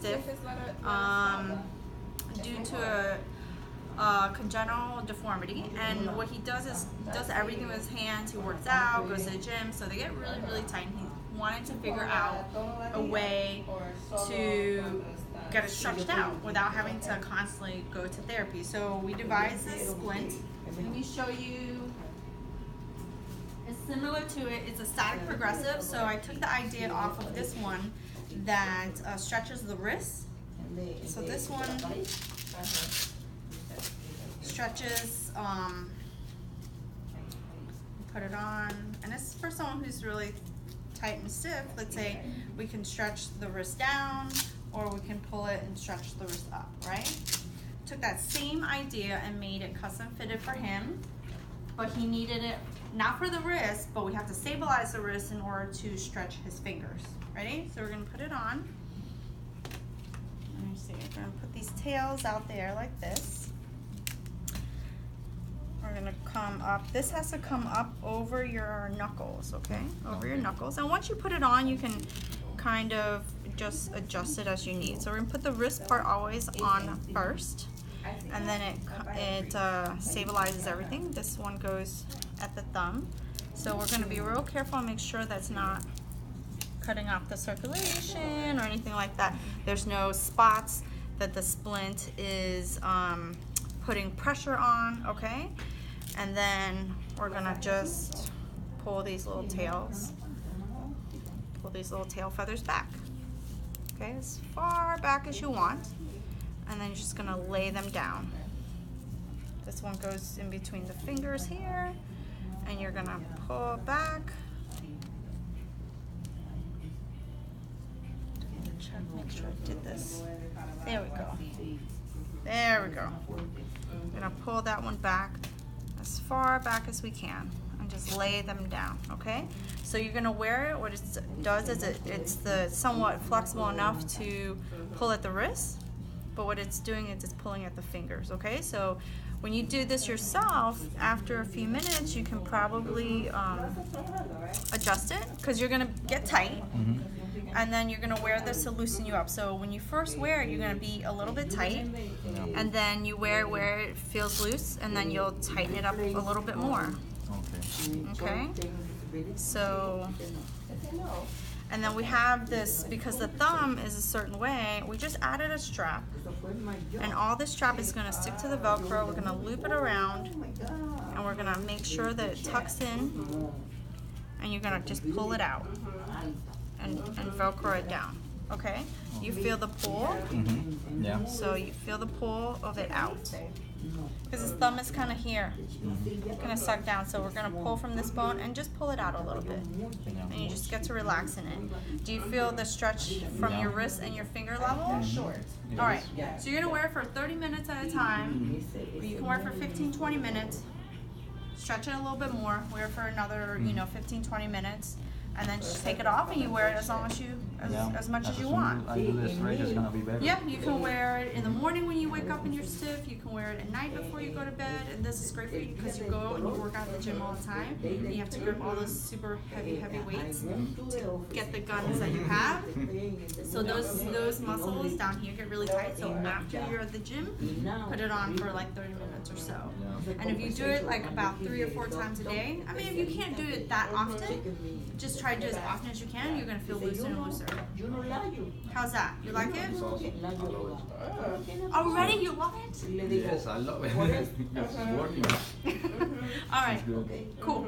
stiff due to congenital deformity, and what he does is does everything with his hands. He works out, goes to the gym, so they get really, really tight. And he wanted to figure out a way to get it stretched out without having to constantly go to therapy. So we devised this splint. Let me show you. It's similar to it. It's a static progressive. So I took the idea off of this one that stretches the wrist. So this one stretches, put it on, and it's for someone who's really tight and stiff. Let's say we can stretch the wrist down, or we can pull it and stretch the wrist up, right? Took that same idea and made it custom fitted for him, but he needed it not for the wrist, but we have to stabilize the wrist in order to stretch his fingers. Ready? So we're gonna put it on. Let me see, we're gonna put these tails out there like this. We're gonna come up. This has to come up over your knuckles, okay? Over your knuckles. And once you put it on, you can kind of just adjust it as you need. So we're gonna put the wrist part always on first, and then it stabilizes everything. This one goes at the thumb. So we're gonna be real careful and make sure that's not cutting off the circulation or anything like that. There's no spots that the splint is putting pressure on, okay? And then we're gonna just pull these little tails, pull these little tail feathers back, okay? As far back as you want. And then you're just gonna lay them down. This one goes in between the fingers here, and you're gonna pull back. Make sure I did this. There we go. There we go. I'm gonna pull that one back as far back as we can and just lay them down, okay? So you're gonna wear it. What it does is it's somewhat flexible enough to pull at the wrist, but what it's doing is it's pulling at the fingers, okay? So when you do this yourself, after a few minutes, you can probably adjust it, because you're gonna get tight. And then you're gonna wear this to loosen you up. So when you first wear it, you're gonna be a little bit tight, and then you wear it where it feels loose, and then you'll tighten it up a little bit more. Okay? So, and then we have this, because the thumb is a certain way, we just added a strap, and all this strap is gonna stick to the Velcro. We're gonna loop it around, and we're gonna make sure that it tucks in, and you're gonna just pull it out. And Velcro it down, okay? You feel the pull? Yeah. So you feel the pull of it out. Because his thumb is kind of here, kind of sucked down. So we're gonna pull from this bone and just pull it out a little bit. And you just get to relax in it. Do you feel the stretch from your wrist and your finger level? All right, so you're gonna wear it for 30 minutes at a time, or you can wear it for 15-20 minutes. Stretch it a little bit more, wear it for another 15-20 minutes. And then just take it off, and you wear it as long as as much as you want. I do this, right? It's gonna be better. Yeah, you can wear it in the morning when you wake up and you're stiff. You can wear it at night before you go to bed. And this is great for you because you go and you work out at the gym all the time. And you have to grip all those super heavy weights to get the guns that you have. So those muscles down here get really tight. So after you're at the gym, put it on for like 30 minutes or so. And if you do it like about 3 or 4 times a day, I mean, if you can't do it that often, just try to do it as often as you can. You're gonna feel looser and looser. How's that? You like it? Already, you love it? Yes, I love it. It's working. All right. Cool.